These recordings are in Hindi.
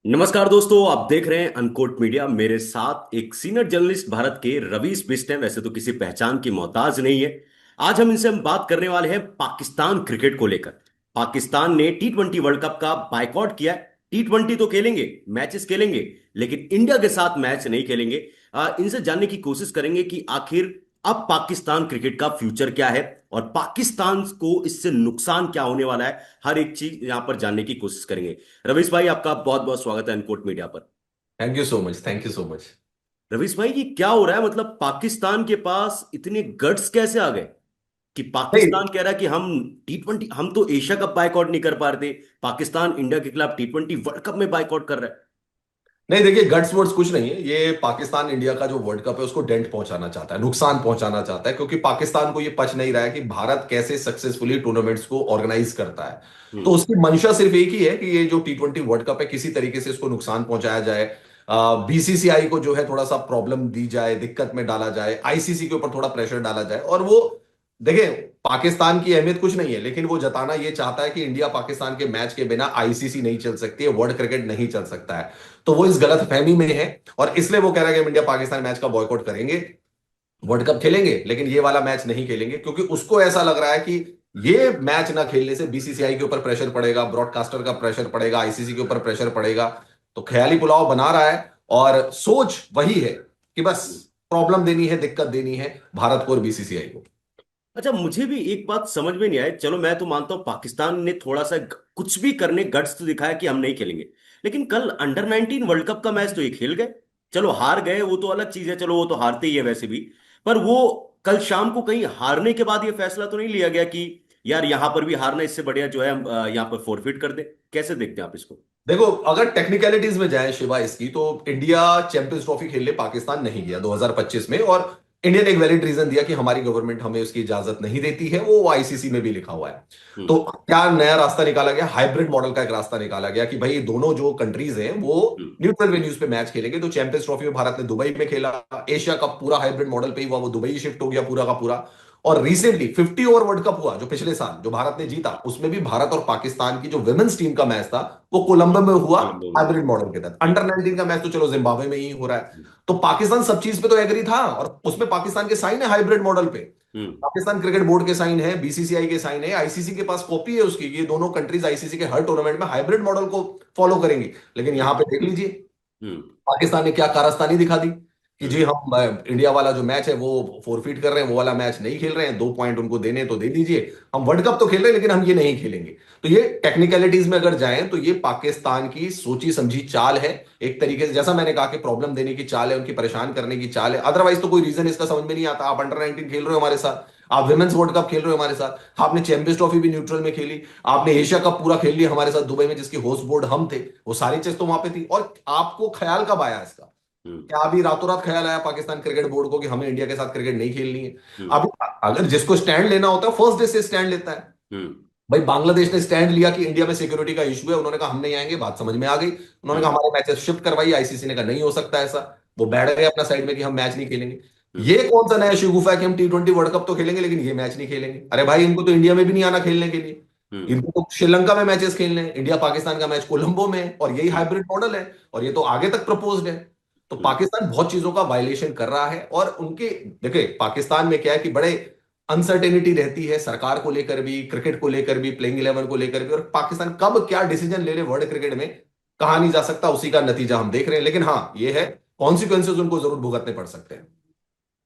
नमस्कार दोस्तों, आप देख रहे हैं अनकोट मीडिया। मेरे साथ एक सीनियर जर्नलिस्ट भारत के रवीश बिष्ट हैं। वैसे तो किसी पहचान की मोहताज नहीं है। आज हम बात करने वाले हैं पाकिस्तान क्रिकेट को लेकर। पाकिस्तान ने T20 वर्ल्ड कप का बायकॉट किया है। T20 तो खेलेंगे, मैचेस खेलेंगे, लेकिन इंडिया के साथ मैच नहीं खेलेंगे। इनसे जानने की कोशिश करेंगे कि आखिर अब पाकिस्तान क्रिकेट का फ्यूचर क्या है और पाकिस्तान को इससे नुकसान क्या होने वाला है। हर एक चीज यहां पर जानने की कोशिश करेंगे। रवीश भाई, आपका बहुत बहुत स्वागत है अनकोट मीडिया पर। Thank you so much. Thank you so much. Ravish भाई, ये क्या हो रहा है? मतलब पाकिस्तान के पास इतने गट्स कैसे आ गए कि नहीं पाकिस्तान कह रहा है कि T20, हम तो एशिया कप बायकॉट नहीं कर पा रहे थे, पाकिस्तान इंडिया के खिलाफ T20 वर्ल्ड कप में बायकॉट कर रहा है। नहीं, देखिए, गट्स वर्ड्स कुछ नहीं है। ये पाकिस्तान इंडिया का जो वर्ल्ड कप है उसको डेंट पहुंचाना चाहता है, नुकसान पहुंचाना चाहता है, क्योंकि पाकिस्तान को ये पच नहीं रहा है कि भारत कैसे सक्सेसफुली टूर्नामेंट्स को ऑर्गेनाइज करता है। तो हम्म। उसकी मंशा सिर्फ एक ही है कि ये जो T20 वर्ल्ड कप है किसी तरीके से इसको नुकसान पहुंचाया जाए। बीसीसीआई को जो है थोड़ा सा प्रॉब्लम दी जाए, दिक्कत में डाला जाए, आईसीसी के ऊपर थोड़ा प्रेशर डाला जाए। और वो देखिए, पाकिस्तान की अहमियत कुछ नहीं है, लेकिन वो जताना ये चाहता है कि इंडिया पाकिस्तान के मैच के बिना आईसीसी नहीं चल सकती है, वर्ल्ड क्रिकेट नहीं चल सकता है। तो वो इस गलत फहमी में है और इसलिए वो कह रहा है कि हम इंडिया पाकिस्तान मैच का बॉयकॉट करेंगे, वर्ल्ड कप खेलेंगे लेकिन ये वाला मैच नहीं खेलेंगे, क्योंकि उसको ऐसा लग रहा है कि ये मैच ना खेलने से बीसीसीआई के ऊपर प्रेशर पड़ेगा, ब्रॉडकास्टर का प्रेशर पड़ेगा, आईसीसी के ऊपर प्रेशर पड़ेगा। तो ख्याली पुलाव बना रहा है और सोच वही है कि बस प्रॉब्लम देनी है, दिक्कत देनी है भारत को और बीसीसीआई को। अच्छा, मुझे भी एक बात समझ में नहीं आई। चलो, मैं तो मानता हूं पाकिस्तान ने थोड़ा सा कुछ भी करने गट्स तो दिखाया कि हम नहीं खेलेंगे, लेकिन कल अंडर 19 वर्ल्ड कप का मैच तो ये खेल गए। चलो, हार गए वो तो अलग चीज है, चलो वो तो हारते ही है वैसे भी। पर वो कल शाम को कहीं हारने के बाद ये फैसला तो नहीं लिया गया कि यार यहां पर भी हारना, इससे बढ़िया जो है हम यहां पर फोरफिट कर दे। कैसे देखते हैं आप इसको? देखो, अगर टेक्निकलिटीज में जाए शिवा इसकी, तो इंडिया चैंपियंस ट्रॉफी खेलने पाकिस्तान नहीं गया 2025 में, और इंडिया ने एक वैलिड रीजन दिया कि हमारी गवर्नमेंट हमें उसकी इजाजत नहीं देती है, वो आईसीसी में भी लिखा हुआ है। तो हम्म। क्या नया रास्ता निकाला गया? हाइब्रिड मॉडल का एक रास्ता निकाला गया कि भाई दोनों जो कंट्रीज हैं वो हम्म। न्यूट्रल वेन्यूज पे मैच खेलेंगे। तो चैंपियंस ट्रॉफी में भारत ने दुबई में खेला, एशिया कप पूरा हाइब्रिड मॉडल पे ही हुआ, वो दुबई शिफ्ट हो गया पूरा का पूरा। और रिसेंटली 50 ओवर वर्ल्ड कप हुआ जो पिछले साल जो भारत ने जीता, उसमें भी भारत और पाकिस्तान की जो विमेंस टीम का मैच था वो कोलंबो में हुआ, कोलंबो में हुआ। हाइब्रिड मॉडल के तहत। हम्म। अंडर 19 का मैच तो चलो जिम्बाब्वे में ही हो रहा है। हम्म। तो पाकिस्तान सब चीज पे तो एग्री था, और उसमें पाकिस्तान के साइन है हाइब्रिड मॉडल पे। हम्म। पाकिस्तान क्रिकेट बोर्ड के साइन है, बीसीसीआई के साइन है, आईसीसी के पास कॉपी है उसकी। ये दोनों कंट्रीज आईसीसी के हर टूर्नामेंट में हाइब्रिड मॉडल को फॉलो करेंगी। लेकिन यहां पे देख लीजिए हम्म। पाकिस्तान ने क्या कारस्तानी दिखा दी कि हम्म। जी हम इंडिया वाला जो मैच है वो फोरफिट कर रहे हैं, वो वाला मैच नहीं खेल रहे हैं, 2 पॉइंट उनको देने तो दे दीजिए, हम वर्ल्ड कप तो खेल रहे हैं लेकिन हम ये नहीं खेलेंगे। तो ये टेक्निकलिटीज में अगर जाएं तो ये पाकिस्तान की सोची समझी चाल है। एक तरीके से जैसा मैंने कहा कि प्रॉब्लम देने की चाल है, उनकी परेशान करने की चाल है। अदरवाइज तो कोई रीजन इसका समझ में नहीं आता। आप अंडर 19 खेल रहे हो हमारे साथ, आप विमेंस वर्ल्ड कप खेल रहे हो हमारे साथ, आपने चैंपियंस ट्रॉफी भी न्यूट्रल में खेली, आपने एशिया कप पूरा खेल लिया हमारे साथ दुबई में, जिसकी होस्ट बोर्ड हम थे, वो सारी चीज तो वहां पे थी। और आपको ख्याल कब आया इसका? हम्म। क्या अभी रातों रात ख्याल आया पाकिस्तान क्रिकेट बोर्ड को कि हमें इंडिया के साथ क्रिकेट नहीं खेलनी है? हम्म। अब अगर जिसको स्टैंड लेना होता है फर्स्ट डे से स्टैंड लेता है। हम्म। भाई बांग्लादेश ने स्टैंड लिया कि इंडिया में सिक्योरिटी का इशू है, उन्होंने कहा हम नहीं आएंगे, बात समझ में आ गई, उन्होंने कहा हम्म। हमारे मैचेस शिफ्ट करवाइए, आईसीसी ने कहा नहीं हो सकता ऐसा। वो बैठ गए अपना साइड में कि हम मैच नहीं खेलेंगे। हम्म। ये कौन सा नया शिगुफा है कि हम T20 वर्ल्ड कप तो खेलेंगे लेकिन ये मैच नहीं खेलेंगे? अरे भाई, इनको तो इंडिया में भी नहीं आना खेलने के लिए, हम्म। इनको तो श्रीलंका में मैचेस खेलने हैं। इंडिया पाकिस्तान का मैच कोलंबो में है और यही हम्म। हाइब्रिड मॉडल है, और ये तो आगे तक प्रपोज्ड है। तो हम्म। पाकिस्तान बहुत चीजों का वायलेशन कर रहा है। और उनके देखिए, पाकिस्तान में क्या है कि बड़े अनसर्टेनिटी रहती है सरकार को लेकर भी, क्रिकेट को लेकर भी, प्लेइंग 11 को लेकर भी, और पाकिस्तान कब क्या डिसीजन ले ले वर्ल्ड क्रिकेट में कहा नहीं जा सकता, उसी का नतीजा हम देख रहे हैं। लेकिन हाँ, ये है कॉन्सिक्वेंसेज उनको जरूर भुगतने पड़ सकते हैं।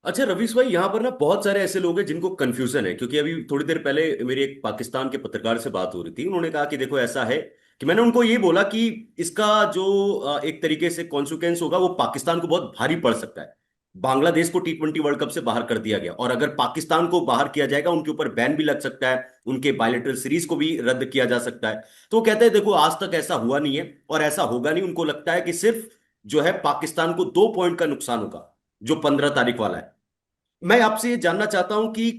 अच्छा रवीश भाई, यहाँ पर ना बहुत सारे ऐसे लोग हैं जिनको कंफ्यूजन है, क्योंकि अभी थोड़ी देर पहले मेरी एक पाकिस्तान के पत्रकार से बात हो रही थी। उन्होंने कहा कि देखो ऐसा है कि मैंने उनको ये बोला कि इसका जो एक तरीके से कॉन्सिक्वेंस होगा वो पाकिस्तान को बहुत भारी पड़ सकता है। बांग्लादेश को T20 वर्ल्ड कप से बाहर कर दिया गया, और अगर पाकिस्तान को बाहर किया जाएगा उनके ऊपर बैन भी लग सकता है, उनके बायलेटरल सीरीज को भी रद्द किया जा सकता है। तो वो कहते हैं देखो आज तक ऐसा हुआ नहीं है और ऐसा होगा नहीं। उनको लगता है कि सिर्फ जो है पाकिस्तान को 2 पॉइंट का नुकसान होगा, जो 15 तारीख वाला है। मैं आपसे ये जानना चाहता हूं कि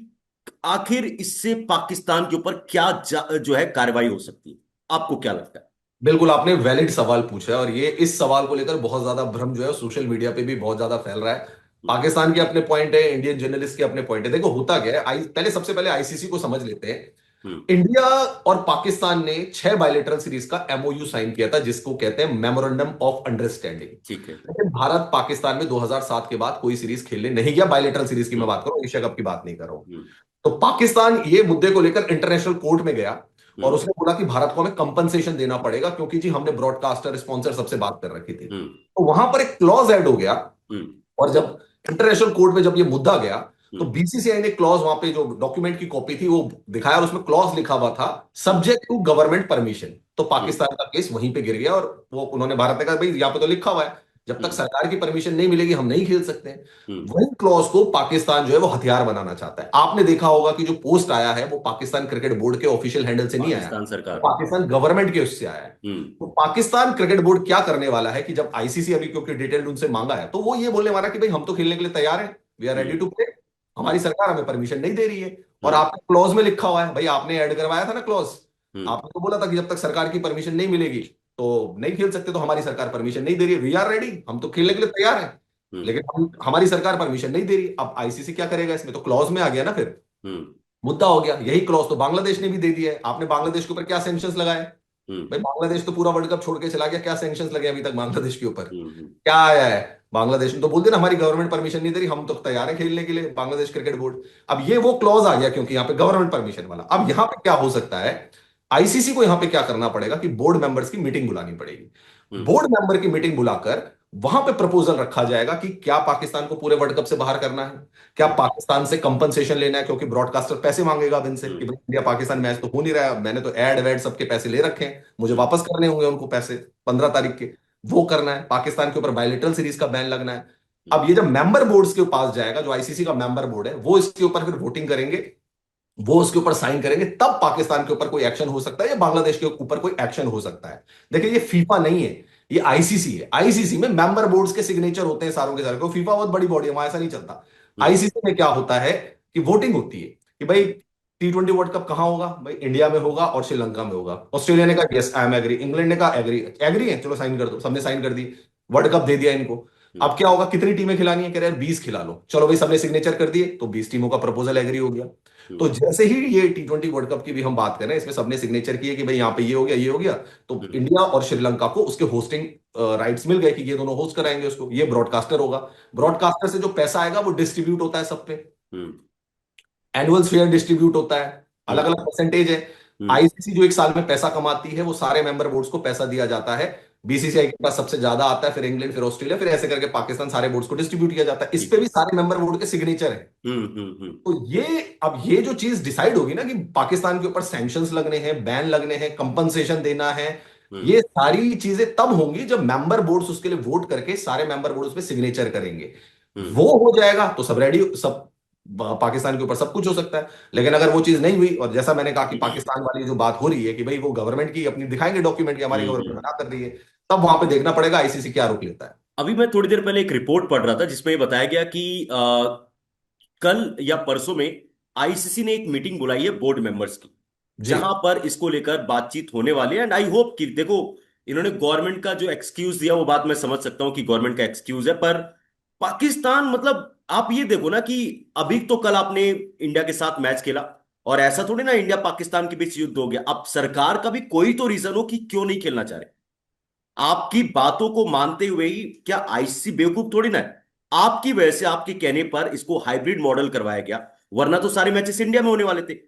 आखिर इससे पाकिस्तान के ऊपर क्या जो है कार्रवाई हो सकती है? आपको क्या लगता है? बिल्कुल, आपने वैलिड सवाल पूछा है, और ये इस सवाल को लेकर बहुत ज्यादा भ्रम जो है सोशल मीडिया पे भी बहुत ज्यादा फैल रहा है। हम्म। पाकिस्तान के अपने पॉइंट है, इंडियन जर्नलिस्ट के अपने पॉइंट है। देखो होता क्या है, पहले सबसे पहले आईसीसी को समझ लेते हैं। हम्म। इंडिया और पाकिस्तान ने 6 बायलेटरल सीरीज का एमओयू साइन किया था, जिसको कहते हैं मेमोरेंडम ऑफ अंडरस्टैंडिंग। ठीक है। लेकिन भारत पाकिस्तान में 2007 के बाद कोई सीरीज खेलने नहीं गया, बायलेटरल सीरीज की मैं हम्म। बात करूं, एशिया कप की बात नहीं कर रहा हूं। हम्म। तो पाकिस्तान ये मुद्दे को लेकर इंटरनेशनल कोर्ट में गया और हम्म। उसने बोला कि भारत को हमें कंपनसेशन देना पड़ेगा, क्योंकि जी हमने ब्रॉडकास्टर स्पॉन्सर सबसे बात कर रखी थी। हम्म। तो वहां पर एक क्लॉज ऐड हो गया। हम्म। और जब इंटरनेशनल कोर्ट में जब ये मुद्दा गया, तो हम्म। बीसीसीआई ने क्लॉज, वहां पे जो डॉक्यूमेंट की कॉपी थी वो दिखाया, और उसमें क्लॉज लिखा हुआ था हम्म। Subject to government permission. तो हम्म। पाकिस्तान का केस वहीं पे गिर गया, और वो उन्होंने, भारत ने कहा भाई यहाँ पे तो लिखा हुआ है जब तक हम्म। सरकार की परमिशन नहीं मिलेगी हम नहीं खेल सकते हैं। हम्म। वही क्लॉज को पाकिस्तान जो है वो हथियार बनाना चाहता है। आपने देखा होगा कि जो पोस्ट आया है वो पाकिस्तान क्रिकेट बोर्ड के ऑफिशियल हैंडल से नहीं आया, पाकिस्तान वो सरकार। पाकिस्तान गवर्नमेंट के उससे आया है। हम्म। तो पाकिस्तान क्रिकेट बोर्ड क्या करने वाला है कि जब आईसीसी अभी, क्योंकि डिटेल उनसे मांगा है, तो वो ये बोलने वाला है कि भाई हम तो खेलने के लिए तैयार हैं, we are ready hmm. To play, हमारी हम्म। सरकार हमें परमिशन नहीं दे रही है। और हम्म। आपने क्लॉज में लिखा हुआ है, भाई आपने ऐड करवाया था ना क्लॉज, हम्म। आपने तो बोला था कि जब तक सरकार की परमिशन नहीं मिलेगी तो नहीं खेल सकते, तो हमारी सरकार परमिशन नहीं दे रही है, वी आर रेडी, हम तो खेलने के लिए तैयार हैं, हम्म। लेकिन हमारी सरकार परमिशन नहीं दे रही। अब आईसीसी क्या करेगा इसमें, तो क्लॉज में आ गया ना फिर, हम्म। मुद्दा हो गया। यही क्लॉज तो बांग्लादेश ने भी दे दिया है। आपने बांग्लादेश के ऊपर क्या सैंक्शंस लगाए, हम्म। भाई बांग्लादेश तो पूरा वर्ल्ड कप छोड़ के चला गया, क्या सैंक्शंस लगे अभी तक बांग्लादेश के ऊपर, हम्म। क्या आया है? बांग्लादेश ने तो बोल दिया ना हमारी गवर्नमेंट परमिशन नहीं दे रही, हम तो तैयार है खेलने के लिए, बांग्लादेश क्रिकेट बोर्ड। अब ये वो क्लॉज आ गया, क्योंकि यहाँ पे गवर्नमेंट परमिशन वाला। अब यहाँ पे क्या हो सकता है, आईसीसी को यहाँ पे क्या करना पड़ेगा कि बोर्ड मेंबर्स की मीटिंग बुलानी पड़ेगी। हम्म। बोर्ड मेंबर की मीटिंग बुलाकर वहां पे प्रपोजल रखा जाएगा कि क्या पाकिस्तान को पूरे वर्ल्ड कप से बाहर करना है, क्या हम्म। पाकिस्तान से कंपनसेशन लेना है, क्योंकि ब्रॉडकास्टर पैसे मांगेगा अब इनसे कि हम्म। भाई इंडिया पाकिस्तान मैच तो हो नहीं रहा है, मैंने तो एड वेड सबके पैसे ले रखे हैं, मुझे हम्म। वापस करने होंगे उनको पैसे 15 तारीख के, वो करना है। पाकिस्तान के ऊपर बायलेटरल सीरीज का बैन लगना है। हम्म। अब ये जब मेंबर बोर्ड्स के पास जाएगा, जो आईसीसी का मेंबर बोर्ड है, वो इसके ऊपर फिर वोटिंग करेंगे, वो उसके ऊपर साइन करेंगे, तब पाकिस्तान के ऊपर कोई एक्शन हो सकता है या बांग्लादेश के ऊपर कोई एक्शन हो सकता है। देखिए ये फीफा नहीं है, ये आईसीसी है। आईसीसी में मेंबर बोर्ड्स के सिग्नेचर होते हैं सारों के सारे, क्योंकि फीफा बहुत बड़ी बॉडी है, वहां ऐसा नहीं चलता। हम्म। आईसीसी में क्या होता है कि वोटिंग होती है कि भाई T20 वर्ल्ड कप कहां होगा, भाई इंडिया में होगा और श्रीलंका में होगा। ऑस्ट्रेलिया ने कहा yes I am agree, England ने कहा एग्री, एग्री है चलो साइन कर दो, सबने साइन कर दी, वर्ल्ड कप दे दिया इनको। हम्म। अब क्या होगा, कितनी टीमें खिलानी है, कह रहे हैं 20 खिला लो, चलो भाई सबने सिग्नेचर कर दिए, तो 20 टीमों का प्रपोजल एग्री हो गया। तो हम्म। जैसे ही ये T20 वर्ल्ड कप की भी हम बात करें, इसमें सबने सिग्नेचर किए कि भाई यहाँ पे ये हो गया ये हो गया, तो हम्म। इंडिया और श्रीलंका को उसके होस्टिंग राइट्स मिल गए कि ये दोनों होस्ट कराएंगे उसको, ये ब्रॉडकास्टर होगा। हम्म। ब्रॉडकास्टर से जो पैसा आएगा वो डिस्ट्रीब्यूट होता है सब पे, हम्म। एनुअल फेयर डिस्ट्रीब्यूट होता है, अलग हम्म। अलग परसेंटेज है। हम्म। आईसीसी जो एक साल में पैसा कमाती है वो सारे मेंबर बोर्ड्स को पैसा दिया जाता है। बीसीसीआई के पास सबसे ज्यादा आता है, फिर इंग्लैंड, फिर ऑस्ट्रेलिया, फिर ऐसे करके पाकिस्तान, सारे बोर्ड्स को डिस्ट्रीब्यूट किया जाता है। इस ठीक पे है। भी सारे मेंबर बोर्ड के सिग्नेचर है। हम्म। हम्म। हम्म। तो ये, अब ये जो चीज डिसाइड होगी ना कि पाकिस्तान के ऊपर सैंक्शंस लगने हैं, बैन लगने हैं, कंपनसेशन देना है, हम्म। ये सारी चीजें तब होंगी जब मेंबर बोर्ड्स उसके लिए वोट करके सारे मेंबर बोर्ड उस पर सिग्नेचर करेंगे। हम्म। वो हो जाएगा तो सब रेडी, सब पाकिस्तान के ऊपर सब कुछ हो सकता है। लेकिन अगर वो चीज नहीं हुई, और जैसा मैंने कहा कि पाकिस्तान वाली जो बात हो रही है कि भाई वो गवर्नमेंट की अपनी दिखाएंगे डॉक्यूमेंट कि हमारी गवर्नमेंट हम्म। मना कर रही है, तब वहां पे देखना पड़ेगा आईसीसी क्या रुख लेता है। अभी मैं थोड़ी देर पहले एक रिपोर्ट पढ़ रहा था जिसमें ये बताया गया कि कल या परसों में आईसीसी ने एक मीटिंग बुलाई है बोर्ड मेंबर्स की, जी। जहां पर इसको लेकर बातचीत होने वाली है। एंड आई होप कि देखो, इन्होंने गवर्नमेंट का जो एक्सक्यूज दिया वो बात मैं समझ सकता हूं कि गवर्नमेंट का एक्सक्यूज है, पर पाकिस्तान मतलब आप ये देखो ना कि अभी तो कल आपने इंडिया के साथ मैच खेला, और ऐसा थोड़ी ना इंडिया पाकिस्तान के बीच युद्ध हो गया। अब सरकार का भी कोई तो रीजन हो कि क्यों नहीं खेलना चाह रहे। आपकी बातों को मानते हुए ही क्या आईसीसी बेवकूफ थोड़ी ना है। आपकी वजह से, आपके कहने पर इसको हाइब्रिड मॉडल करवाया गया, वरना तो सारे मैचेस इंडिया में होने वाले थे।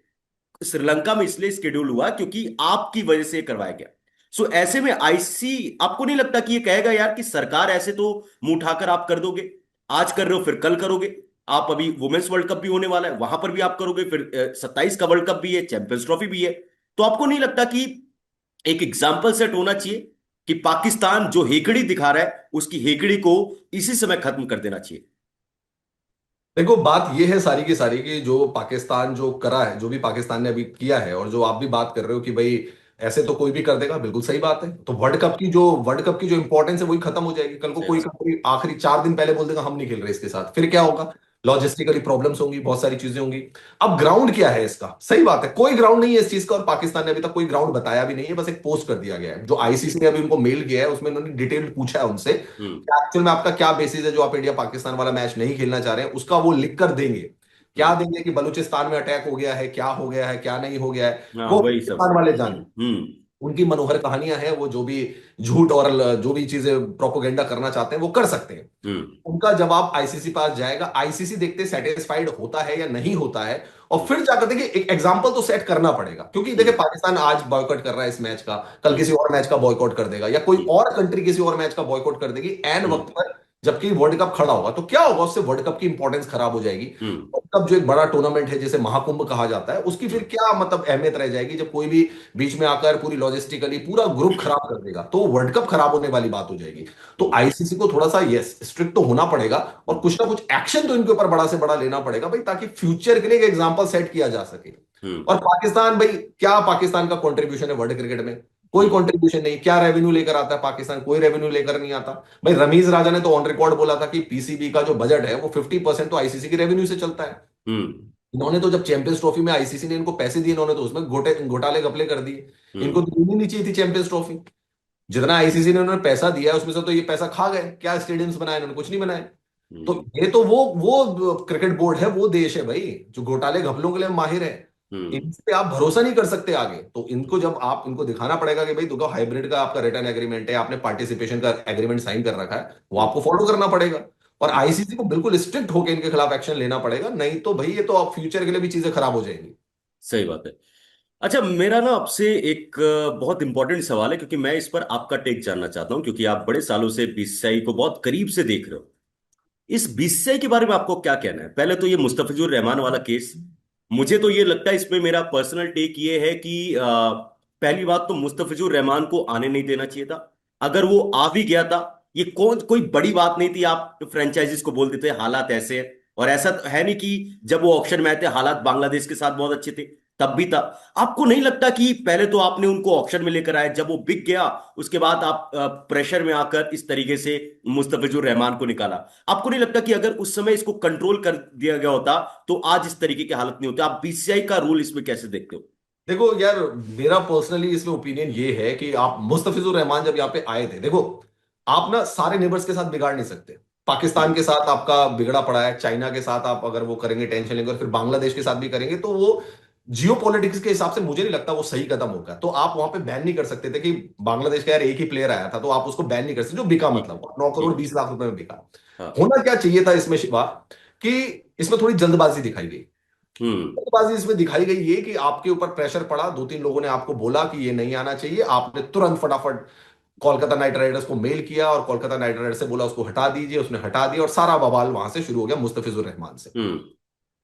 श्रीलंका में इसलिए स्केड्यूल हुआ क्योंकि आपकी वजह से करवाया गया। सो ऐसे में आईसीसी, आपको नहीं लगता कि ये कहेगा यार कि सरकार ऐसे तो मुंह उठाकर आप कर दोगे, आज कर रहे हो फिर कल करोगे। आप अभी वुमेन्स वर्ल्ड कप भी होने वाला है, वहां पर भी आप करोगे, फिर 27 का वर्ल्ड कप भी है, चैंपियंस ट्रॉफी भी है। तो आपको नहीं लगता कि एक एग्जाम्पल सेट होना चाहिए कि पाकिस्तान जो हेकड़ी दिखा रहा है उसकी हेकड़ी को इसी समय खत्म कर देना चाहिए। देखो बात ये है सारी की सारी की, जो पाकिस्तान जो करा है, जो भी पाकिस्तान ने अभी किया है, और जो आप भी बात कर रहे हो कि भाई ऐसे तो कोई भी कर देगा, बिल्कुल सही बात है। तो वर्ल्ड कप की जो इंपॉर्टेंस है वही खत्म हो जाएगी। कल को कोई Yes. कंट्री आखिरी 4 दिन पहले बोल देगा हम नहीं खेल रहे इसके साथ, फिर क्या होगा? लॉजिस्टिकली प्रॉब्लम्स होंगी, बहुत सारी चीजें होंगी। अब ग्राउंड क्या है इसका, सही बात है, कोई ग्राउंड नहीं है इस चीज का, और पाकिस्तान ने अभी तक कोई ग्राउंड बताया भी नहीं है, बस एक पोस्ट कर दिया गया है। जो आईसीसी ने अभी उनको मेल किया है उसमें उन्होंने डिटेल पूछा है उनसे हम्म। एक्चुअल में आपका क्या बेसिस है जो आप इंडिया पाकिस्तान वाला मैच नहीं खेलना चाह रहे हैं, उसका वो लिख कर देंगे। क्या देंगे कि बलूचिस्तान में अटैक हो गया है, क्या हो गया है, क्या नहीं हो गया है, हाँ वो वही सब। पाकिस्तान वाले जाने। हम्म। उनकी मनोहर कहानियां हैं, वो जो भी झूठ और जो भी चीजें प्रोपोगेंडा करना चाहते हैं वो कर सकते हैं। हम्म। उनका जवाब आईसीसी पास जाएगा, आईसीसी देखते सेटिस्फाइड होता है या नहीं होता है, और फिर जाकर देखिए एक एग्जांपल तो सेट करना पड़ेगा, क्योंकि देखिए हम्म। पाकिस्तान आज बॉयकॉट कर रहा है इस मैच का, कल हम्म। किसी और मैच का बॉयकॉट कर देगा, या कोई हम्म। और कंट्री किसी और मैच का बॉयकॉट कर देगी एन हम्म। वक्त पर, जबकि वर्ल्ड कप खड़ा होगा। तो क्या होगा उससे, वर्ल्ड कप की इंपॉर्टेंस खराब हो जाएगी। हम्म। वर्ल्ड कप जो एक बड़ा टूर्नामेंट है जिसे महाकुंभ कहा जाता है, उसकी फिर हम्म। क्या मतलब अहमियत रह जाएगी, जब कोई भी बीच में आकर पूरी लॉजिस्टिकली पूरा ग्रुप खराब कर देगा, तो वर्ल्ड कप खराब होने वाली बात हो जाएगी। तो हम्म। आईसीसी को थोड़ा सा यस स्ट्रिक्ट तो होना पड़ेगा, और हम्म। कुछ ना कुछ एक्शन तो इनके ऊपर बड़ा से बड़ा लेना पड़ेगा भाई, ताकि फ्यूचर के लिए एक एग्जांपल सेट किया जा सके। हम्म। और पाकिस्तान भाई, क्या पाकिस्तान का कंट्रीब्यूशन है वर्ल्ड क्रिकेट में? कोई हम्म। कंट्रीब्यूशन नहीं। क्या रेवेन्यू लेकर आता है पाकिस्तान? कोई रेवेन्यू लेकर नहीं आता। भाई रमीज राजा ने तो ऑन रिकॉर्ड बोला था कि पीसीबी का जो बजट है वो 50% तो आईसीसी की रेवेन्यू से चलता है। हम्म। इन्होंने तो जब चैंपियंस ट्रॉफी में आईसीसी ने इनको पैसे दिए, इन्होंने तो उसमें घोटाले घपले कर दिए। इनको हम्म। तो देनी नहीं चाहिए थी चैंपियंस ट्रॉफी। जितना आईसीसी ने उन्होंने पैसा दिया है उसमें से तो ये पैसा खा गए। क्या स्टेडियम्स बनाए इन्होंने? कुछ नहीं बनाए। तो हम्म। ये तो वो क्रिकेट बोर्ड है, वो देश है भाई जो घोटाले घपलों के लिए माहिर है। हम्म। इन पे आप भरोसा नहीं कर सकते आगे। तो इनको जब आप इनको दिखाना पड़ेगा कि भाई देखो हाइब्रिड का आपका रिटर्न एग्रीमेंट है, आपने पार्टिसिपेशन का एग्रीमेंट साइन कर रखा है, वो हम्म। आपको फॉलो करना पड़ेगा। और हम्म। आईसीसी को बिल्कुल स्ट्रिक्ट होकर इनके खिलाफ एक्शन लेना पड़ेगा, नहीं तो भाई ये तो आप फ्यूचर के लिए भी चीजें खराब हो जाएंगी। सही बात है। अच्छा, मेरा ना आपसे एक बहुत इंपॉर्टेंट सवाल है, क्योंकि मैं इस पर आपका टेक जानना चाहता हूं, क्योंकि आप बड़े सालों से बीसीसीआई को बहुत करीब से देख रहे हो। इस बीसीसीआई के बारे में आपको क्या कहना है? पहले तो ये मुस्तफिजुर रहमान वाला केस, मुझे तो ये लगता है इसमें मेरा पर्सनल टेक ये है कि पहली बात तो मुस्तफिजुर रहमान को आने नहीं देना चाहिए था। अगर वो आ भी गया था, ये कौन कोई बड़ी बात नहीं थी। आप फ्रेंचाइजीज को बोल देते हालात ऐसे हैं, और ऐसा तो है नहीं कि जब वो ऑक्शन में आए थे हालात बांग्लादेश के साथ बहुत अच्छे थे, तब भी था। आपको नहीं लगता कि पहले तो आपने उनको ऑक्शन में लेकर आए, जब वो बिक गया उसके बाद आप प्रेशर में आकर इस तरीके से मुस्तफिजुर रहमान को निकाला? आपको नहीं लगता कि अगर उस समय इसको कंट्रोल कर दिया गया होता तो आज इस तरीके की हालत नहीं होती? आप बीसीसीआई का रूल इसमें कैसे देखते हो? देखो यार, मेरा पर्सनली इसमें ओपिनियन ये है कि आप मुस्तफिजुर रहमान जब यहाँ पे आए थे, देखो आप ना सारे नेबर्स के साथ बिगाड़ नहीं सकते। पाकिस्तान हम्म। के साथ आपका बिगड़ा पड़ा है, चाइना के साथ आप अगर वो करेंगे टेंशन लेंगे, और फिर बांग्लादेश के साथ भी करेंगे, तो वो जियो पॉलिटिक्स के हिसाब से मुझे नहीं लगता वो सही कदम होगा। तो आप वहां पे बैन नहीं कर सकते थे कि बांग्लादेश का यार एक ही प्लेयर आया था, तो आप उसको बैन नहीं कर सकते, जो बिका ठीक। मतलब 9 करोड़ ठीक। 20 लाख रुपए में बिका। हाँ। होना क्या चाहिए था इसमें शिवा, कि इसमें थोड़ी जल्दबाजी दिखाई गई। हम्म। जल्दबाजी इसमें दिखाई गई ये कि आपके ऊपर प्रेशर पड़ा, दो तीन लोगों ने आपको बोला कि ये नहीं आना चाहिए, आपने तुरंत फटाफट कोलकाता नाइट राइडर्स को मेल किया और कोलकाता नाइट राइडर्स से बोला उसको हटा दीजिए, उसने हटा दिया, और सारा बवाल वहां से शुरू हो गया मुस्तफिजुर रहमान से। हम्म।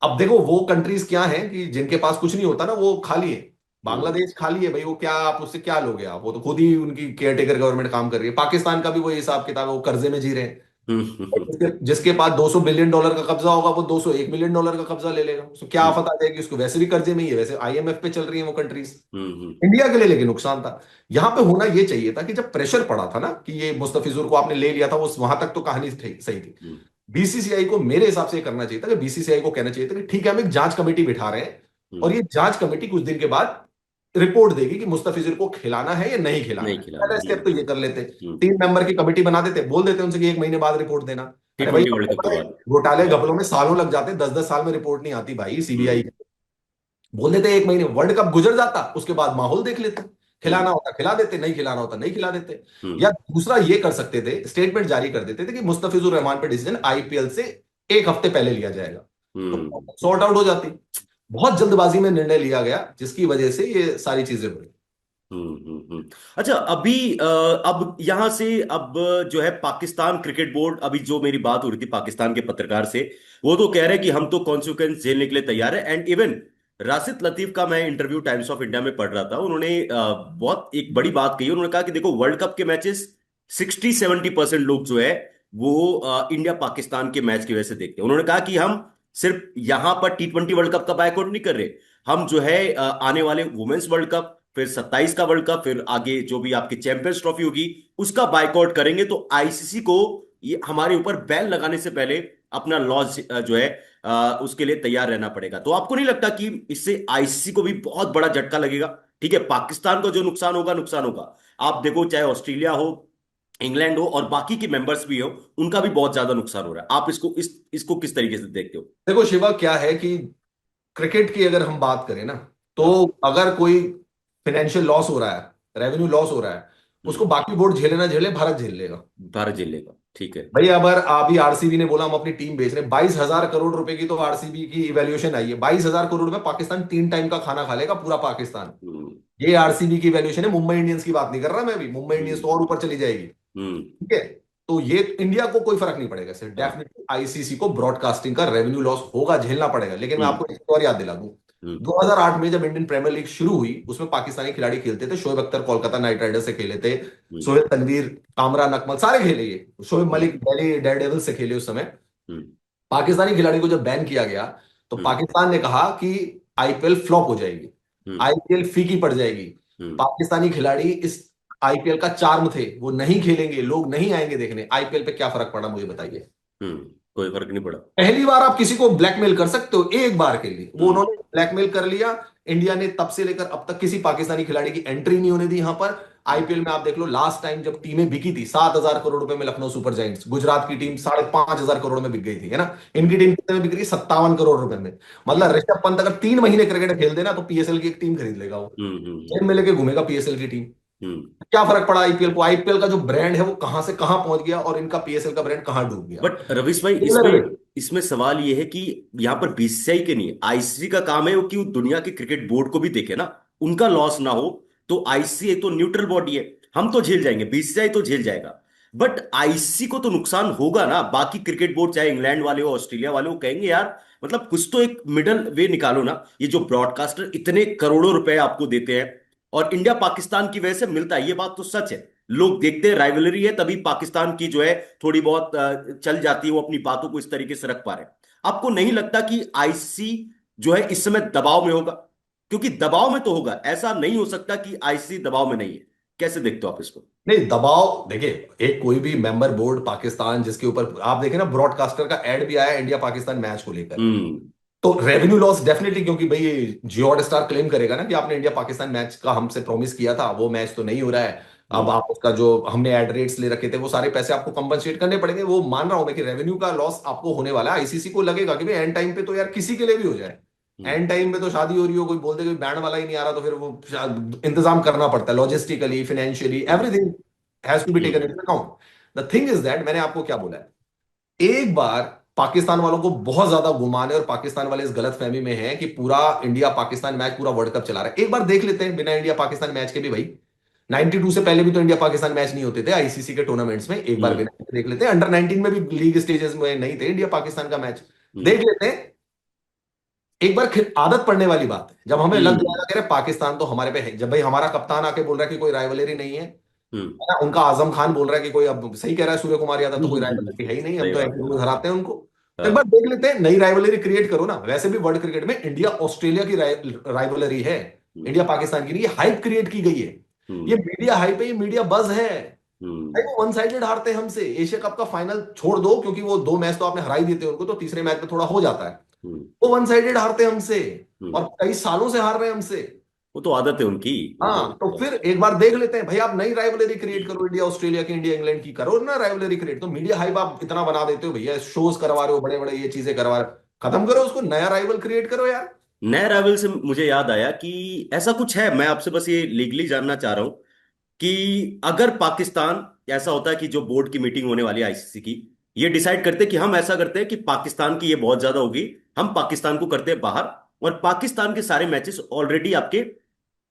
अब देखो वो कंट्रीज क्या हैं कि जिनके पास कुछ नहीं होता ना, वो खाली है। हम्म। बांग्लादेश खाली है भाई, वो क्या आप उससे क्या लोगे? आप वो तो खुद ही उनकी केयर टेकर गवर्नमेंट काम कर रही है। पाकिस्तान का भी वही हिसाब किताब है, वो कर्जे में जी रहे हैं। जिसके पास $200 बिलियन का कब्जा होगा वो $201 मिलियन का कब्जा ले लेगा, उसको क्या आफत आ जाएगी? उसको वैसे भी कर्जे में ही है, वैसे आईएमएफ पे चल रही है वो कंट्रीज। हम्म। इंडिया के लिए लेकिन नुकसान था। यहां पे होना ये चाहिए था कि जब प्रेशर पड़ा था ना कि ये मुस्तफिजुर को आपने ले लिया था, वो वहां तक तो कहानी सही थी। हम्म। बीसीसीआई को मेरे हिसाब से ये करना चाहिए था कि बीसीसीआई को कहना चाहिए था कि ठीक है हम एक जांच कमेटी बिठा रहे हैं, और हम्म। ये जांच कमेटी कुछ दिन के बाद रिपोर्ट देगी कि मुस्तफिजुर को खिलाना है या नहीं खिलाना नहीं है। खिलाना। पहला स्टेप तो ये कर लेते। हम्म। 3 मेंबर की कमिटी बना देते, बोल देते उनसे कि 1 महीने बाद रिपोर्ट देना। टी अरे भाई 20 वर्ल्ड कप के बाद। घोटाले घपलों में सालों लग जाते, 10-10 साल में रिपोर्ट नहीं आती भाई सीबीआई। हम्म। बोल देते 1 महीने, वर्ल्ड कप गुजर जाता, उसके बाद माहौल देख लेते। खिलाना हम्म। होता खिला देते, नहीं खिलाना होता नहीं खिला देते। हम्म। या दूसरा ये कर सकते थे, स्टेटमेंट जारी कर देते थे कि मुस्तफिजुर रहमान पे डिसीजन आईपीएल से 1 हफ्ते पहले लिया जाएगा, हम्म। तो सॉर्ट आउट हो जाती। बहुत जल्दबाजी में निर्णय लिया गया, जिसकी वजह से ये सारी चीजें हुई। अच्छा, अभी अब यहां से अब जो है पाकिस्तान क्रिकेट बोर्ड, अभी जो मेरी बात हो रही थी पाकिस्तान के पत्रकार से, वो तो कह रहे हैं कि हम तो कॉन्सिक्वेंस झेलने के लिए तैयार है। एंड इवन राशिद लतीफ का मैं इंटरव्यू टाइम्स ऑफ इंडिया में पढ़ रहा था, उन्होंने बहुत एक बड़ी बात कही। उन्होंने कहा कि देखो वर्ल्ड कप के मैचेस 60-70% लोग जो है वो इंडिया पाकिस्तान के मैच की वजह से देखते हैं। उन्होंने कहा कि हम सिर्फ यहां पर T20 वर्ल्ड कप का बायकॉट नहीं कर रहे, हम जो है आने वाले वुमेन्स वर्ल्ड कप, फिर 27 का वर्ल्ड कप, फिर आगे जो भी आपकी चैंपियंस ट्रॉफी होगी उसका बायकॉट करेंगे। तो आईसीसी को ये हमारे ऊपर बैन लगाने से पहले अपना लॉज जो है उसके लिए तैयार रहना पड़ेगा। तो आपको नहीं लगता कि इससे आईसीसी को भी बहुत बड़ा झटका लगेगा? ठीक है, पाकिस्तान को जो नुकसान होगा नुकसान होगा। आप देखो चाहे ऑस्ट्रेलिया हो, इंग्लैंड हो और बाकी के मेंबर्स भी हो, उनका भी बहुत ज्यादा नुकसान हो रहा है। आप इसको किस तरीके से देखते हो? देखो शिवा, क्या है कि क्रिकेट की अगर हम बात करें ना, तो हाँ। अगर कोई फाइनेंशियल लॉस हो रहा है, रेवेन्यू लॉस हो रहा है, हम्म। उसको बाकी बोर्ड झेले ना झेले, भारत झेल लेगा। भारत झेल लेगा, ठीक है। भाई अगर अभी आरसीबी ने बोला हम अपनी टीम बेच रहे हैं, 22,000 करोड़ रुपए की तो आरसीबी की इवैल्यूएशन आई है। 22,000 करोड़ में पाकिस्तान 3 टाइम का खाना खा लेगा, पूरा पाकिस्तान। हम्म। ये आरसीबी की वैल्यूएशन है। मुंबई इंडियंस की बात नहीं कर रहा मैं अभी, मुंबई इंडियंस हम्म। तो और ऊपर चली जाएगी। हम्म। ठीक है। तो ये इंडिया को कोई फर्क नहीं पड़ेगा, सिर्फ हाँ। डेफिनेटली आईसीसी को ब्रॉडकास्टिंग का रेवेन्यू लॉस होगा, झेलना पड़ेगा। लेकिन मैं हम्म। आपको एक और याद दिला दूं, हम्म। 2008 में जब इंडियन प्रीमियर लीग शुरू हुई, उसमें पाकिस्तानी खिलाड़ी खेलते थे। शोएब अख्तर कोलकाता नाइट राइडर्स से खेले थे, हम्म। सोहेल तनवीर, कामरान अकमल, सारे खेले। ये शोएब हम्म। मलिक दिल्ली डेयरडेविल से खेले उस समय। हम्म। पाकिस्तानी खिलाड़ी को जब बैन किया गया, तो हम्म। पाकिस्तान ने कहा कि आईपीएल फ्लॉप हो जाएगी, हम्म। आईपीएल फीकी पड़ जाएगी। हम्म। पाकिस्तानी खिलाड़ी इस आईपीएल का चार्म थे, वो नहीं खेलेंगे, लोग नहीं आएंगे देखने। आईपीएल पे क्या फर्क पड़ा मुझे बताइए। कोई फर्क नहीं पड़ा। पहली बार आप किसी को ब्लैकमेल कर सकते हो, एक बार के लिए वो हम्म। उन्होंने ब्लैकमेल कर लिया। इंडिया ने तब से लेकर अब तक किसी पाकिस्तानी खिलाड़ी की एंट्री नहीं होने दी यहां पर। हम्म। आईपीएल में आप देख लो, लास्ट टाइम जब टीमें बिकी थी 7,000 करोड़ रुपए में, लखनऊ सुपर जायंट्स, गुजरात की टीम 5,500 करोड़ में बिक गई थी, है ना। इनकी टीम कितने में बिक रही है? 57 करोड़ रुपए में। मतलब हम्म। ऋषभ पंत अगर 3 महीने क्रिकेट खेल देना, तो पीएसएल की एक टीम खरीद लेगा वो, हम्म। हम्म। जेब में लेके घूमेगा पीएसएल की टीम। हम्म। क्या फर्क पड़ा आईपीएल को? आईपीएल का जो ब्रांड है वो कहां से कहां पहुंच गया, और इनका पीएसएल का ब्रांड कहां डूब गया। बट रवीश भाई, इसमें इसमें सवाल ये है कि यहाँ पर बीसीसीआई के नहीं, आईसीसी का काम है वो कि वो दुनिया के क्रिकेट बोर्ड को भी देखे ना, उनका लॉस ना हो। तो आईसीसी तो न्यूट्रल बॉडी है, हम तो झेल जाएंगे, बीसीसीआई तो झेल जाएगा। बट आईसीसी को तो नुकसान होगा ना। बाकी क्रिकेट बोर्ड, चाहे इंग्लैंड वाले हो, ऑस्ट्रेलिया वाले हो, कहेंगे यार मतलब कुछ तो एक मिडल वे निकालो ना। ये जो ब्रॉडकास्टर इतने करोड़ों रुपए आपको देते हैं, और इंडिया पाकिस्तान की वजह से मिलता है, ये बात तो सच है। लोग देखते हैं, राइवलरी है, तभी पाकिस्तान की जो है थोड़ी बहुत चल जाती है, वो अपनी बातों को इस तरीके से रख पा रहे हैं। आपको नहीं लगता कि आईसीसी जो है इस समय दबाव में होगा? क्योंकि दबाव में तो होगा, ऐसा नहीं हो सकता कि आईसीसी दबाव में नहीं है। कैसे देखते हो आप इसको? नहीं, दबाव देखिए, एक कोई भी मेंबर बोर्ड पाकिस्तान जिसके ऊपर आप देखें ना, ब्रॉडकास्टर का एड भी आया इंडिया पाकिस्तान मैच को लेकर, हम्म। तो रेवेन्यू लॉस डेफिनेटली, क्योंकि भाई ये जियो हॉटस्टार क्लेम करेगा ना कि आपने इंडिया पाकिस्तान मैच का हमसे प्रॉमिस किया था, वो मैच तो नहीं हो रहा है। अब हम्म। आप उसका जो हमने एड रेट्स ले रखे थे, वो सारे पैसे आपको कंपनसेट करने पड़ेंगे। वो मान रहा हूं मैं कि रेवेन्यू का लॉस आपको होने वाला है। आईसीसी को लगेगा कि भाई एंड टाइम पे तो यार किसी के लिए भी हो जाए, हम्म। एंड टाइम पे तो शादी हो रही हो, कोई बोल दे कि बैंड वाला ही नहीं आ रहा, तो फिर वो इंतजाम करना पड़ता है, logistically, financially, hmm. Everything has to be taken hmm. Into account. The thing is that, मैंने आपको क्या बोला है, एक बार पाकिस्तान वालों को बहुत ज्यादा गुमान है, और पाकिस्तान वाले इस गलत फहमी में हैं कि पूरा इंडिया पाकिस्तान मैच पूरा वर्ल्ड कप चला रहा है। एक बार देख लेते हैं बिना इंडिया पाकिस्तान मैच के भी भाई। 92 से पहले भी तो इंडिया पाकिस्तान मैच नहीं होते थे आईसीसी के टूर्नामेंट्स में। एक बार हम्म। बिना देख लेते हैं, अंडर 19 में भी लीग स्टेजेस में नहीं थे इंडिया पाकिस्तान का मैच। हम्म। देख लेते हैं। एक बार आदत पड़ने वाली बात है, जब हमें लग हम्म। जाएगा कि अरे पाकिस्तान तो हमारे पे है, जब भाई हमारा कप्तान आके बोल रहा है कि कोई राइवलरी नहीं है, हम्म। ना उनका आजम खान बोल रहा है कि कोई, अब सही कह रहा है सूर्य कुमार यादव, तो कोई राइवलरी है ही नहीं, हम सही तो बात ऐसे है। रोज हराते हैं उनको। तो एक बार हाँ। देख लेते हैं, नई राइवलरी क्रिएट करो ना। वैसे भी वर्ल्ड क्रिकेट में इंडिया ऑस्ट्रेलिया की राइवलरी है, हम्म। इंडिया पाकिस्तान की नहीं। ये हाइप क्रिएट की गई है, ये हम्म। मीडिया हाइप है, ये मीडिया बज है। भाई हम्म। वो वन साइडेड हारते हैं हमसे। एशिया कप का फाइनल छोड़ दो, क्योंकि वो 2 मैच तो आपने हरा ही देते हैं उनको, तो तीसरे मैच में थोड़ा हो जाता है। हम्म। वो वन साइडेड हारते हैं हमसे, हम्म। और कई सालों से हार रहे हैं हमसे। वो तो आदत है उनकी, वो तो। हाँ, तो फिर एक बार देख लेते हैं भाई, आप नई राइवलरी क्रिएट करो, इंडिया ऑस्ट्रेलिया की, इंडिया इंग्लैंड की करो ना राइवलरी क्रिएट। तो मीडिया हाइप आप इतना बना देते हो भैया, शोज करवा रहे हो बड़े बड़े, ये चीजें करवा रहे हो, खत्म करो उसको, नया राइवल क्रिएट करो यार। नए राइवल से मुझे याद आया कि ऐसा कुछ है, मैं आपसे बस ये लीगली जानना चाह रहा हूं कि अगर पाकिस्तान, ऐसा होता है कि जो बोर्ड की मीटिंग होने वाली है आईसीसी की, ये डिसाइड करते हैं कि हम ऐसा करते हैं कि पाकिस्तान की ये बहुत ज्यादा होगी, हम पाकिस्तान को करते हैं बाहर, और पाकिस्तान के सारे मैचेस ऑलरेडी आपके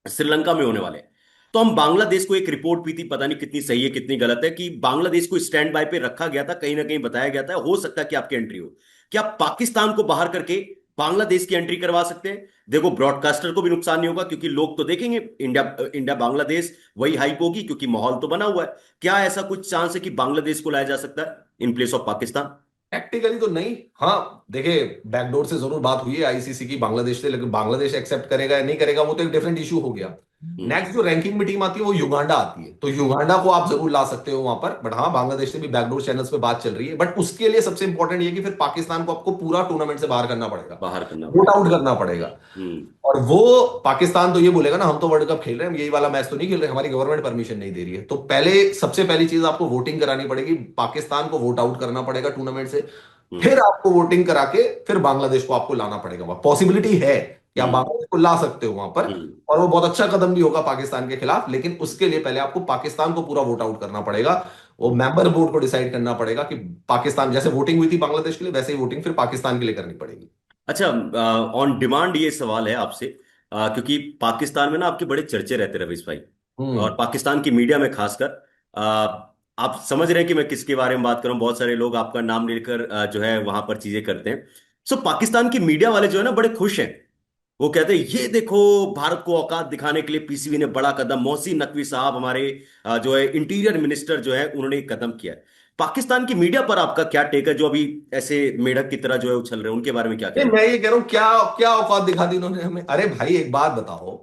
श्रीलंका में होने वाले हैं। तो हम बांग्लादेश को, एक रिपोर्ट भी थी, पता नहीं कितनी सही है कितनी गलत है, कि बांग्लादेश को स्टैंड बाय पे रखा गया था, कहीं ना कहीं बताया गया था हो सकता है कि आपकी एंट्री हो। क्या आप पाकिस्तान को बाहर करके बांग्लादेश की एंट्री करवा सकते हैं? देखो, ब्रॉडकास्टर को भी नुकसान नहीं होगा, क्योंकि लोग तो देखेंगे इंडिया, इंडिया बांग्लादेश, वही हाइप होगी, क्योंकि माहौल तो बना हुआ है। क्या ऐसा कुछ चांस है कि बांग्लादेश को लाया जा सकता है in place of Pakistan? Practically तो नहीं। हाँ देखिए, बैकडोर से जरूर बात हुई है आईसीसी की बांग्लादेश से, लेकिन बांग्लादेश एक्सेप्ट करेगा या नहीं करेगा वो तो एक डिफरेंट इशू हो गया। हम्म। नेक्स्ट जो रैंकिंग में टीम आती है वो युगांडा आती है, तो युगांडा को आप जरूर ला सकते हो वहां पर, बट हाँ बांग्लादेश से भी बैकडोर चैनल्स पे बात चल रही है, बट उसके लिए सबसे इंपॉर्टेंट ये कि फिर पाकिस्तान को आपको पूरा टूर्नामेंट से बाहर करना पड़ेगा, बाहर करना वोट पड़ेगा। आउट करना पड़ेगा। हम्म। और वो पाकिस्तान तो ये बोलेगा ना हम तो वर्ल्ड कप खेल रहे हैं, हम यही वाला मैच तो नहीं खेल रहे, हमारी गवर्नमेंट परमिशन नहीं दे रही है, तो पहले सबसे पहली चीज आपको वोटिंग करानी पड़ेगी, पाकिस्तान को वोट आउट करना पड़ेगा टूर्नामेंट से, हम्म। फिर आपको वोटिंग करा के फिर बांग्लादेश को आपको लाना पड़ेगा वहां, पॉसिबिलिटी है कि आप हम्म। बांग्लादेश को ला सकते हो वहां पर, हम्म। और वो बहुत अच्छा कदम भी होगा पाकिस्तान के खिलाफ, लेकिन उसके लिए पहले आपको पाकिस्तान को पूरा वोट आउट करना पड़ेगा, वो मेंबर बोर्ड को डिसाइड करना पड़ेगा कि पाकिस्तान, जैसे वोटिंग हुई थी बांग्लादेश के लिए वैसे ही वोटिंग फिर पाकिस्तान के लिए करनी पड़ेगी। अच्छा, ऑन डिमांड ये सवाल है आपसे, क्योंकि पाकिस्तान में ना आपके बड़े चर्चे रहते हैं रवीश भाई, और हम्म। पाकिस्तान की मीडिया में खासकर, आप समझ रहे हैं कि मैं किसके बारे में बात कर रहा हूँ। बहुत सारे लोग आपका नाम लेकर जो है वहां पर चीजें करते हैं। सो पाकिस्तान की मीडिया वाले जो है ना बड़े खुश हैं। वो कहते हैं ये देखो, भारत को औकात दिखाने के लिए पीसीबी ने बड़ा कदम, मोहसिन नकवी साहब हमारे जो है इंटीरियर मिनिस्टर जो है उन्होंने एक कदम किया है। पाकिस्तान की मीडिया पर आपका क्या टेक है, जो अभी ऐसे मेढक की तरह जो है उछल रहे हैं, उनके बारे में क्या नहीं, कहना मैं ये कह रहा हूँ क्या क्या औकात दिखा दी उन्होंने हमें, अरे भाई एक बात बताओ,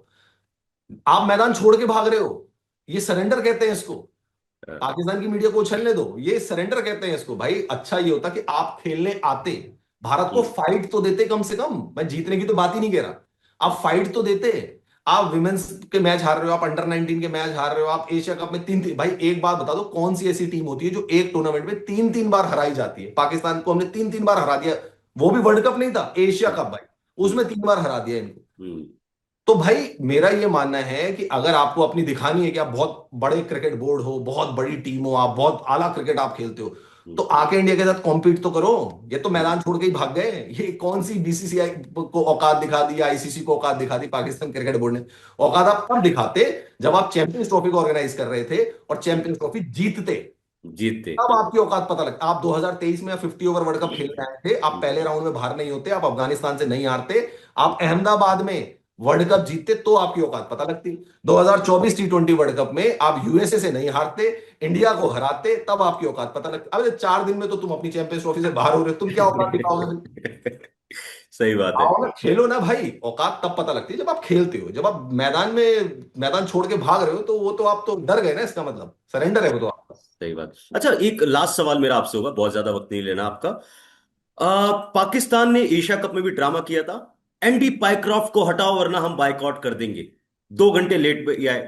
आप मैदान छोड़ के भाग रहे हो, ये सरेंडर कहते हैं इसको, है? पाकिस्तान की मीडिया को उछलने दो, ये सरेंडर कहते हैं इसको भाई। अच्छा ये होता कि आप खेलने आते, भारत को हम्म। फाइट तो देते कम से कम, मैं जीतने की तो बात ही नहीं कह रहा, आप फाइट तो देते। आप विमेंस के मैच हार रहे हो, आप अंडर 19 के मैच हार रहे हो, आप एशिया कप में तीन तीन, भाई एक बात बता दो कौन सी ऐसी टीम होती है जो एक टूर्नामेंट में तीन तीन बार हराई जाती है, पाकिस्तान को हमने तीन तीन बार हरा दिया, वो भी वर्ल्ड कप नहीं था, एशिया कप भाई, हम्म। उसमें तीन बार हरा दिया इनको। हम्म। तो भाई मेरा ये मानना है कि अगर आपको अपनी दिखानी है कि आप बहुत बड़े क्रिकेट बोर्ड हो, बहुत बड़ी टीम हो, आप बहुत आला क्रिकेट आप खेलते हो, तो हम्म। आके इंडिया के साथ कॉम्पीट तो करो। ये तो हम्म। मैदान छोड़ के ही भाग गए, ये कौन सी बीसीसीआई को औकात दिखा दी, आईसीसी को औकात दिखा दी पाकिस्तान क्रिकेट बोर्ड ने। औकात आप तब दिखाते जब आप चैंपियंस ट्रॉफी को ऑर्गेनाइज कर रहे थे और चैंपियंस ट्रॉफी जीतते, जीतते। तब आपकी औकात पता लगता। आप 2023 में 50 ओवर वर्ल्ड कप खेलने आए थे, आप पहले राउंड में बाहर नहीं होते, आप अफगानिस्तान से नहीं हारते, आप अहमदाबाद में वर्ल्ड कप जीतते, तो आपकी औकात पता लगती। 2024 T20 वर्ल्ड कप में आप यूएसए से नहीं हारते, इंडिया को हराते, तब आपकी औकात पता लगती। अब 4 दिन में तो तुम अपनी चैंपियंस ट्रॉफी से बाहर हो रहे हो, तुम क्या औकात दिखाओगे? सही बात है। आओ ना खेलो ना भाई, औकात तब पता लगती है जब आप खेलते हो, जब आप मैदान में मैदान छोड़ के भाग रहे हो, तो वो तो आप तो डर गए ना, इसका मतलब सरेंडर है वो तो आपका। सही बात। अच्छा, एक लास्ट सवाल मेरा आपसे होगा, बहुत ज्यादा वक्त नहीं लेना आपका। पाकिस्तान ने एशिया कप में भी ड्रामा किया था, एंडी पाइक्रॉफ्ट को हटाओ वरना हम बायकॉट कर देंगे। 2 घंटे लेट भी आए।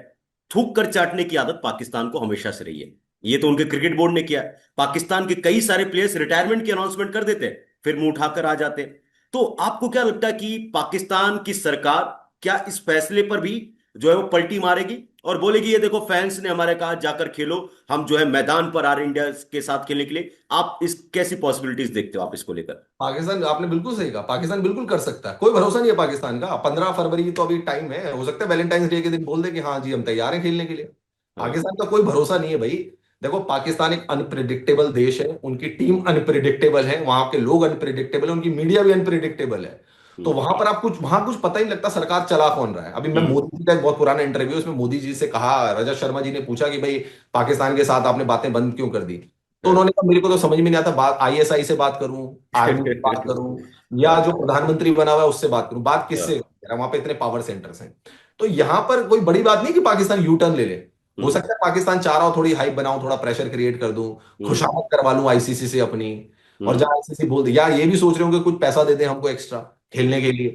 थूक कर चाटने की आदत पाकिस्तान को हमेशा से रही है। ये तो उनके क्रिकेट बोर्ड ने किया है। पाकिस्तान के कई सारे प्लेयर्स रिटायरमेंट की अनाउंसमेंट कर देते हैं, फिर मुंह उठाकर आ जाते हैं। तो आपको क्या लगता है कि पाकिस्तान की सरकार क्या इस फैसले पर भी जो है वो पलटी मारेगी और बोलेगी ये देखो फैंस ने हमारे कहा जाकर खेलो, हम जो है मैदान पर आ रहे हैं इंडिया के साथ खेलने के लिए। आप इस कैसी पॉसिबिलिटीज देखते हो आप इसको लेकर? पाकिस्तान, आपने बिल्कुल सही कहा, पाकिस्तान बिल्कुल कर सकता है, कोई भरोसा नहीं है पाकिस्तान का। 15 फरवरी तो अभी टाइम है, हो सकता है वैलेंटाइंस डे के दिन बोल दे कि हाँ जी हम तैयार हैं खेलने के लिए। हाँ। पाकिस्तान का कोई भरोसा नहीं है भाई। देखो पाकिस्तान एक अनप्रिडिक्टेबल देश है, उनकी टीम अनप्रिडिक्टेबल है, वहां के लोग अनप्रिडिक्टेबल है, उनकी मीडिया भी अनप्रिडिक्टेबल है। तो हम्म। वहां पर आप कुछ, वहां कुछ पता ही नहीं लगता सरकार चला कौन रहा है। अभी मैं हम्म। मोदी जी का एक बहुत पुराना इंटरव्यू, उसमें मोदी जी से कहा, रजत शर्मा जी ने पूछा कि भाई पाकिस्तान के साथ आपने बातें बंद क्यों कर दी, तो हाँ। उन्होंने कहा मेरे को तो समझ में नहीं आता, बात आईएसआई से बात करूं, आर्मी से बात करूं, या जो प्रधानमंत्री बना हुआ है उससे बात करूं, बात किससे हाँ। करूं? वहां पे इतने पावर सेंटर्स हैं। तो यहां पर कोई बड़ी बात नहीं कि पाकिस्तान यू टर्न ले ले। हो हम्म। सकता है पाकिस्तान चाह रहा हो थोड़ी हाइप बनाऊं, थोड़ा प्रेशर क्रिएट कर दूं, हम्म। खुशामद करवा लूं आईसीसी से अपनी, और हम्म। जहां आईसीसी बोल दे, या ये भी सोच रहे हो कि कुछ पैसा दे दे हमको एक्स्ट्रा खेलने के लिए,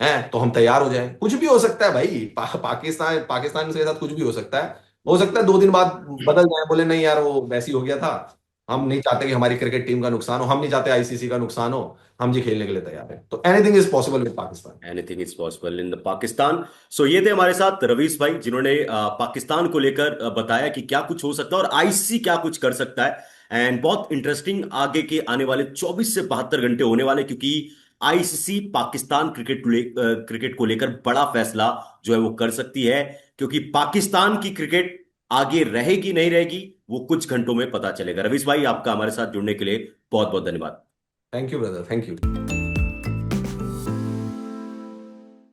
हैं तो हम तैयार हो जाएं। कुछ भी हो सकता है भाई, पाकिस्तान के साथ कुछ भी हो सकता है। हो सकता है 2 दिन बाद बदल जाए, बोले नहीं यार वो वैसी हो गया था, हम नहीं चाहते कि हमारी क्रिकेट टीम का नुकसान हो, हम नहीं चाहते आईसीसी का नुकसान हो, हम जी खेलने के लिए तैयार हैं। तो anything is possible with Pakistan. Anything is possible in the Pakistan. So ये थे हमारे साथ रवीश भाई, जिन्होंने पाकिस्तान को लेकर बताया कि क्या कुछ हो सकता है और आईसीसी क्या कुछ कर सकता है। एंड बहुत इंटरेस्टिंग आगे के आने वाले 24 से 72 घंटे होने वाले, क्योंकि आईसीसी पाकिस्तान क्रिकेट को लेकर बड़ा फैसला जो है वो कर सकती है। क्योंकि पाकिस्तान की क्रिकेट आगे रहेगी नहीं रहेगी वो कुछ घंटों में पता चलेगा। रवीश भाई, आपका हमारे साथ जुड़ने के लिए बहुत बहुत धन्यवाद। Thank you brother, thank you.